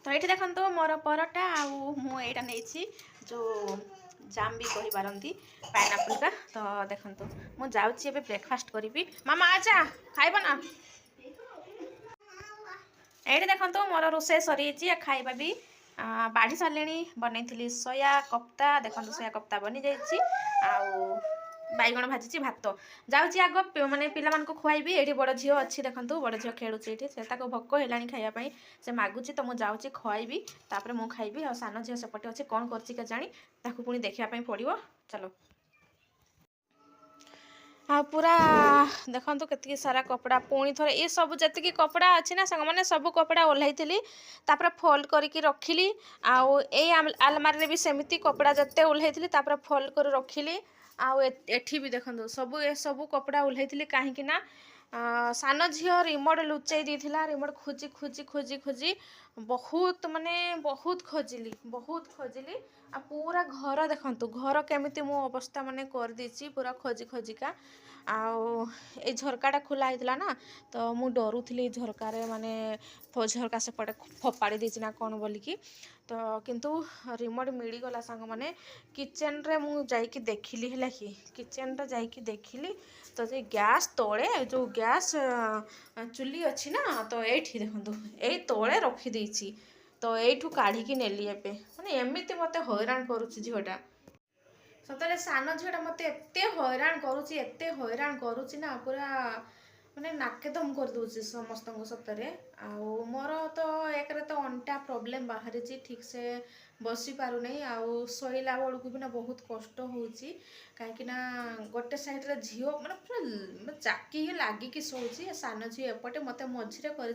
तो ये देखो मोर परोटा आईटा नहीं जो जाम भी कही पारती पाइनापल का। तो देखो मुझे जाऊँगी ब्रेकफास्ट करी। मामा आजा खाइब ना। ये देखो मोर रोसे सरी खाइबा भी बाढ़ी सारे बनई सोया कप्ता। देखो सोया कप्ता बनी जाइए बैगण भाजी भात जाऊँगी आग माने पिला खुआबी। ये बड़ झी अच्छी देखो बड़ झी खेलुचे से भोक है खायापी से मागुची। तो मुझे जाऊँगी खुआबी तापर मु खाइबी। और सान झील सेपटे अच्छे कौन कर जानी पुणी देखापी पड़ो। चलो हाँ पूरा देखो केतकी सारा कपड़ा पुणी थोड़े ये सब जी कपड़ा अच्छी ना सांग मैंने सब कपड़ा ओह्लाई तापर फोल्ड करके रखिली। आउ आलमारी भी सेमती कपड़ा जिते ओह्लाई तापर फोल्ड कर रखिली। एठी भी देखो सब ए सब कपड़ा ओह्लाई कहीं सान झील रिमोट लुचाई देथिला। रिमोट खोजी खोजी खोजी खोजी बहुत माने बहुत खोजिली आ पूरा घर देखो घर केमिति मो अवस्था माने कर देछि पूरा खोजी खोजिका। आउ ए झरकाटा खोला होता ना तो मु डरुली झरकार माने झरका सेपटे फोपाड़ी देछि ना कौन बोलिकी। तो किंतु रिमोट मिलगला सांग मैंने किचेन रे मु जाइकी देखिली है कि किचेन रे जाइकी देखिली। तो ये गैस तले जो गैस चुली अच्छी ना तो ये देखो यही तले रखीदे। तो यू काढ़ी नेली एबे माने एमती मते हैरान करुछि झीटा। सतरे सान झीटा मत एत हैरान करुछि ना पूरा माने नाके दम कर दूसरी समस्त सतरे। मोर तो एक तो अंटा प्रोब्लेम बाहरी ठीक से बसी पार नहीं। शोला बेलू भी ना बहुत कष्ट होची कहीं गोटे साइड रे झील माने पूरा चाकी लगिकी शोची। सान झी एपटे मत मझे कर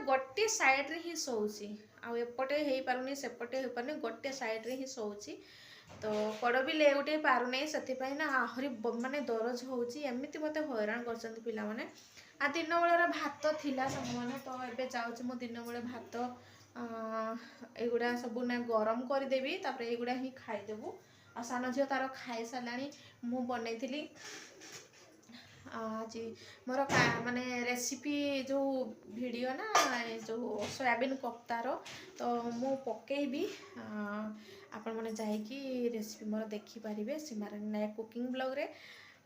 गोटे साइड रे ही शोची आउपटे हो पारुनी सेपटे हो पारुनी गोटे साइड रे ही शोची। तो कड़ भी लेउटे पार नहीं से ना आहरी माने दरज होमती मत हैरान कर पिला माने। आ दिन बेलर भात थिला सब मैंने तो ये जाऊँ मो दिन बेले भात एगुड़ा सब ना गरम करदेवी तापर एगुड़ा ही खाईदेबू। आ सान झील तार खाई सारा मु बनई आज मोर माने रेसिपी जो वीडियो ना जो सोयाबीन कप्तार तो मु पकेबी आपण मैंने जाकि रेसिपी मोर देखिपारे सीमारानी नायक कुकिंग ब्लॉग रे।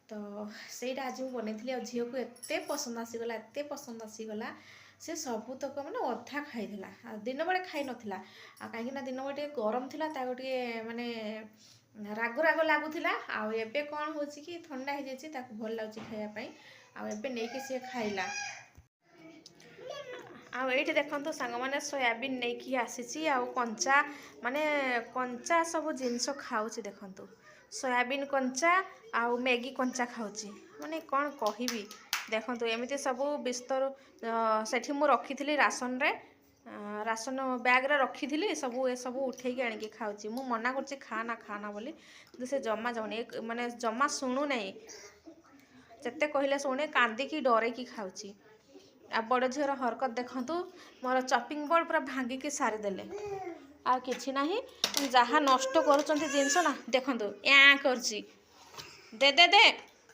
तो सहीटा आज मुझे बनई झील को एत पसंद आसीगला एत पसंद आसीगला से सबूतक मैंने अधा खाईला दिन बड़े खाई नाला कहीं दिन बड़े गरम थी माने राग राग लगुला। आबे कौन हो कि ठंडा हो जाए भल लगे खायापी आबे नहीं कि सी खाइला। आईटी देखो सांग मैंने सोयाबीन नहीं कि आसी कंचा माने कंचा सब जिनस खाऊँ देखु सोयाबीन कंचा आउ मैगी कंचा खाऊँ माने कौन कहबी। देखो एमती सब बिस्तर से मु रखी राशन रे राशन बैग रे रखी सब ए सब उठे आनिकी खाऊँ। मु मना कर खाना खाना बोली से जमा जाऊनी माने जमा शुणु नहीं जिते कहले शुणे कांदिकी डरैकी खाऊँ। आ बड़ झीर हरकत देखु मोर चपिंग बोर्ड पूरा भांगिकी सारीदेले आ कि ना जहाँ नष्ट करुँच जिनस ना देखु या कर दे दे दे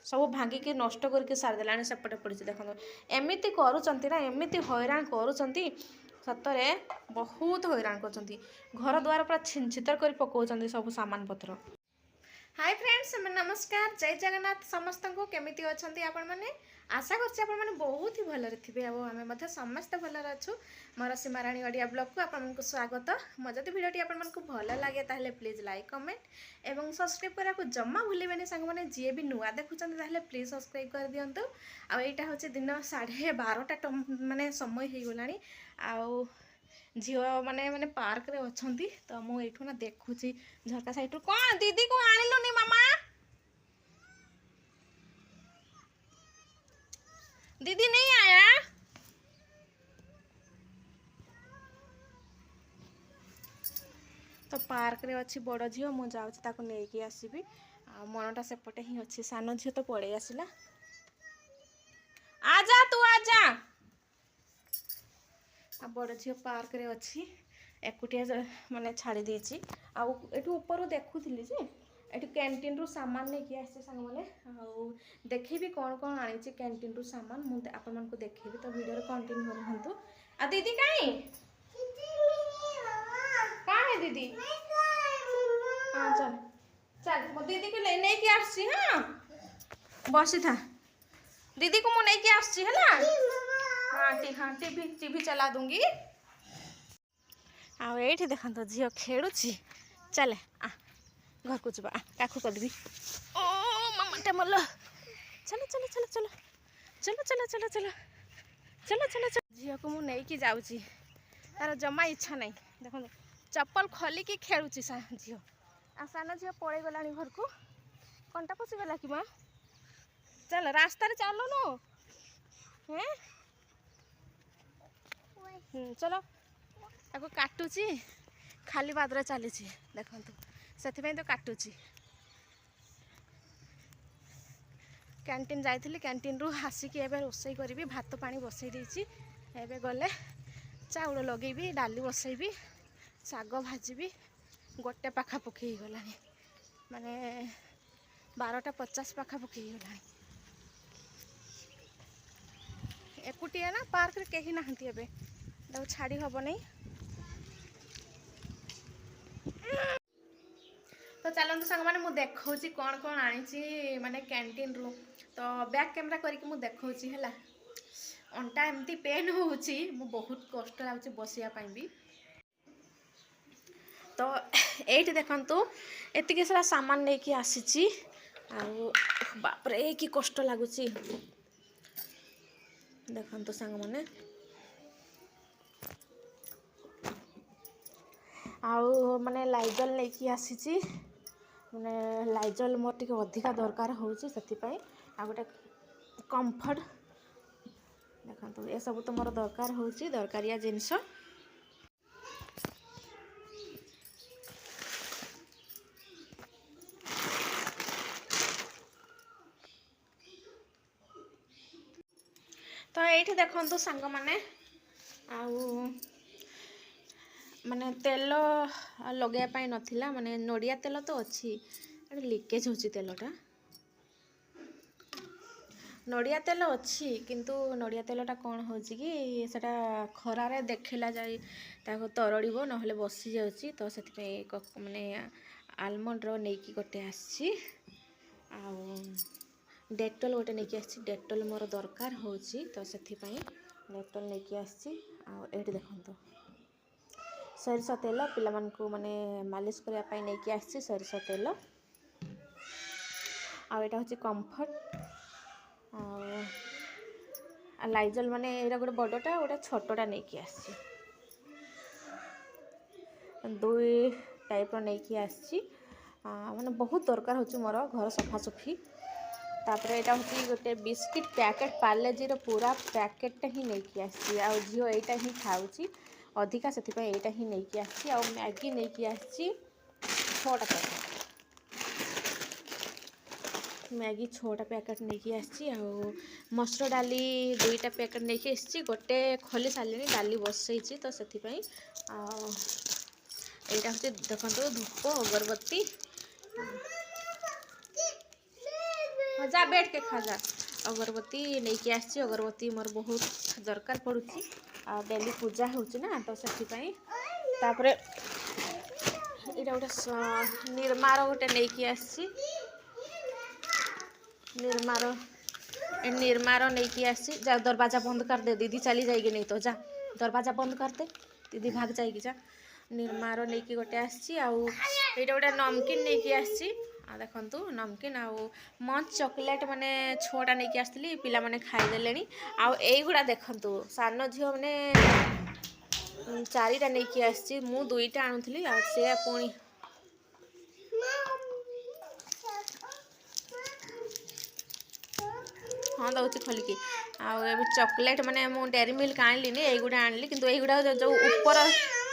सब भांगिकी नष्ट करके सारीदेला सेपटे पड़ी। देखो एमती करुँच ना एमती हैरान करुँच सतरे बहुत हैरान कर घर द्वार पूरा छितर कर पकाउछन्ती सब सामान पत्र। हाय फ्रेंड्स नमस्कार जय जगन्नाथ समस्त को केमिति अछंती आपण माने आशा करछि आपण माने बहुत ही भलरे थिबे। आमे मध्य समस्त भलरे अछु। मोर सीमाराणी ऑडियो ब्लॉग को आपण को स्वागत। मो जदि वीडियोटी आपण मानकु भल लागे ताहले प्लीज लाइक कमेंट एवं सब्सक्राइब करा को जम्मा भूलिबेनी। संग माने जे भी नुआ देखुछन्ती ताहले प्लीज सब्सक्राइब कर दियंतु। आ एटा होछि दिन 12:30 माने समय हे गलानी। आ झील माने माने पार्क रे अछंती तो मु एठू ना देखुची झरका साइड कौन दीदी को आनिलुनी मामा दीदी नहीं आया। तो पार्क रे अच्छी बड़ झील मु जाउची ताको नेकी आसीबी आ मनटा सेपटे ही अच्छी सान झील तो पड़े आसिला। आजा तू आजा आ बड़ झील पार्क रे अच्छी एकुटिया माने छाड़ी देछि। आ एठू ऊपर देखुथिली जे एठू कैंटीन रु सामान लेके आसे संग माने आ देखेबी कौन कौन आनी कैंटीन रु सामान मु आपण मन को देखेबी। तो वीडियो रे कंटिन्यू रहंतु। आ दीदी काई दीदी हाँ चल चल मो दीदी को नहीं कि आसी हाँ बसी था दीदी को मुझे नहीं आसी है ना हाँ टीवी टीवी चला दूंगी आ ये देखो झील खेलुची चले आ घर को जा काकू करदेवी ओ मामाटा मल चलो चलो चलो चलो चलो चलो चलो चलो चलो चलो चलो झील को मुझे नहीं जाऊँगी तार जमा इच्छा नहीं देखो चप्पल खोलिकी खेलुची झील आ सान झील पड़े गला घर को कंटा पशिगला कि माँ चल रास्ता चलो नो चलो ताको काटुची खाली बादर चली देखु से तो काटुची कैंटीन जाइली कैंटीन रु आसिकी एबे रोसई करी भात पानी बसई देछि एबे गले चाउल लगेबी डाली बसैबी शाग भाजी गोटे पाखापाखि हो गला माने 12:50 पाखापाखि हो गला एकुटिया ना पार्क रे कहीं नहांती एबे दाउ छाड़ी हब नहीं तो चलते सांग मैंने मुझे देखा कौन कौन आनी माने कैंटीन रु तो बैक कैमरा करके मुझे देखा अंटा एमती पेन होची मु बहुत कष्ट लागुची बसिया पाई भी तो एठी देखंतु एतिके सारा सामान लेके आसीची आ बाप रे की कष्ट लागुची देखंतु सांग माने आउ माने लाइजल लेके आसीची माने लाइजल मोर टिके अधिका दरकार होची सेति पई आ गोटे कंफर्ट देखंतु ए सब तो मोर दरकार होची दरकारिया जिंस तो ये देखो सांग मैंने माने तेल लगे नथिला माने नड़िया तेल तो अच्छी लीकेज होची तेलटा नड़िया तेल अच्छी किंतु नड़िया तेलटा कौन होची कि सेटा खरारे देखला जाए ताको तरड़िबो नहले बसी जाउची तो सेति माने आलमंड रो नेकी गोटे आसी आ डेटल गोटे नहीं आसी डेटल मोर दरकार होची तो सेति पई डेटल नहीं आसी आ एठी देखंतो सरिष तेल पिला मन को माने मालिश करिया पई नहीं आसी सरिष तेल आ एटा होची कंफर्ट आ लाइजल माने एरा गोटे बड़टा गोटे छोटटा नहीं आसी दुई टाइप रो नहीं आसी माने बहुत दरकार होची मोर घर सफा सफी तापर यहाँ हूँ गोटे बिस्किट पैकेट पार्लेजी पूरा पैकेट ही नहीं आसी आ झील यहाँ ही खाऊँ अधिका से यहाँ ही नहीं आसी आ मैगी नहीं आसी 6टा पैकेट मैगी 6टा पैकेट नहीं आसी आ मसुर डाली 2टा पैकेट नहीं आसी गोटे खोली सारे डाली बसई तो से यहाँ हूँ देखो धूप अगरबत्ती जा बैठ के खा जा अगरबत्ती नहीं आसी अगरबत्ती मोर बहुत दरकार पड़ुची आ डेली पूजा होची ना तो से तापर इटा गोटे निर्मार गोटे नहीं आसी निर्मार नहीं आसी जा दरवाजा बंद कर दे दीदी चली जाएगी नहीं तो जा दरवाजा बंद कर दे दीदी भाग जाएगी जा निर्मार नहीं गोटे आसी आउ ये गोटे नमकीन नहीं आसी आ देखंतु नमकीन आउ मंच चॉकलेट माने 6टा नहीं आसली पिला माने खाईदे आईगुड़ा देखंतु सान झील माने 4टा नहीं आसी मु 2टा आणुली आ से पुणी हाँ दौची खोलिकी आउ चॉकलेट माने मु डेरी मिल्क आनली एगुड़ा आनली किंतु एगुड़ा जो ऊपर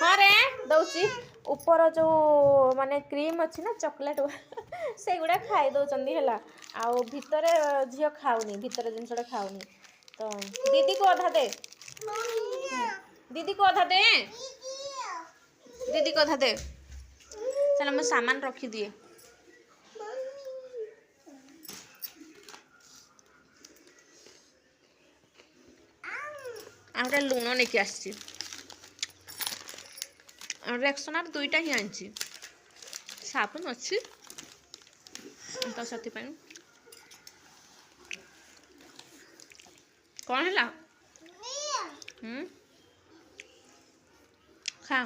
हाँ रे दौची ऊपर जो माने क्रीम अच्छी ना चॉकलेट से गुड़ा खाई दौरान है आउ भितर झील खाऊनी भितर जिनसा खाऊनी तो दीदी को अधा दे दीदी को अधा दे दीदी को अधा दे चल मैं सामान रखी दिए आ लुण नहीं आसी रेक्सोनार दुईटा ही आनी साबुन अच्छी तो से कौन है खा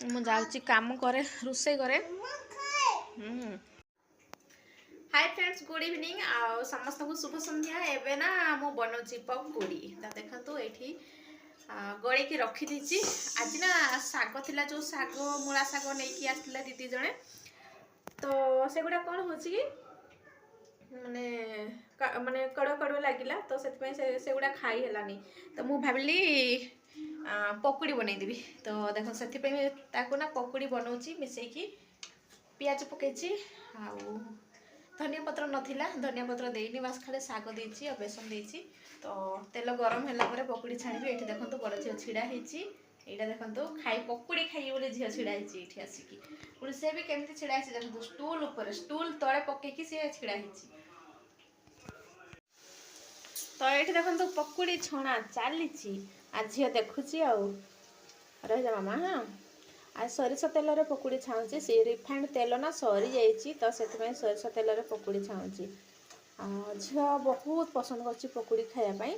मुझे काम करे रोसे करे। हाय फ्रेंड्स गुड इवनिंग आ समस्त को शुभ संध्या। एबे ना मु बनाऊँ पकुड़ी तो देखो ये गड़े की रखी दीची। आज ना साग थिला जो साग मूला साग नहीं आसला दीदी जड़े तो से गुड़ा कौन हो माने माने कड़ कड़ लगिला तो से गुड़ा खाई हेलानी तो मु भाविली पकुड़ी बनई देबी। तो देखो से ताकू ना पकुड़ी बनाऊँ मिसेकी पियाज पकई आ धनिया पत्र नथिला धनिया पत्र देनी बास खाली साग देछि और बेसन देछि। तो तेल गरम होला परे पकुड़ी छाणबी। एठी देखंतु बड़ झियो छिड़ा हेछि एटा देखंतु खाई पकुड़ी खाई बोले झियो छिड़ा हेछि एठी आसीकी पुणी से भी केमती छिड़ा हेछि देखंतु स्टूल ऊपर स्टूल तळे पकेकी से छिड़ा हेछि। तो एठी देखंतु पकुड़ी छणा चालीछि आ झियो देखुछि आ रह जा मामा। हां आज सरिष तेल रे पकुड़ी छाऊँची सी रिफाइंड तेल ना सरी जाइए तो से सरिष तेल रे पकुड़ी छाऊँची। झील बहुत पसंद कर पकुड़ी खायापाई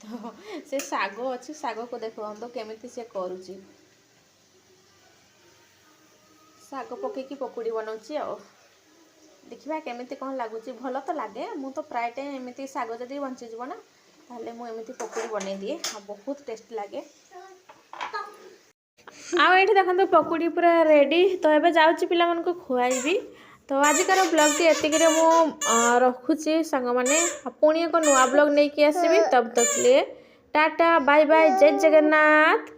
तो से साग अच्छी साग को देखो तो केमिति से करुच्ची साग पकईकी पकुड़ी बनाऊँची आ देखा केमिति कौन लगुच भल तो लगे मु तो प्राय टाइम एमती साग जदि बंचीज ना ताले मुझे पकुड़ी बनई दिए बहुत टेस्ट लगे। आउ ये देखो पकुड़ी पूरा रेडी तो ये जाऊँगी पिला मानक खुआईबी। तो आजिकार ब्लॉग टी एतिक मु रखुची सांग माने पुणी एक नुआ ब्लॉग नहीं कि आसबि तब तक लिए टाटा बाय बाय जय जगन्नाथ।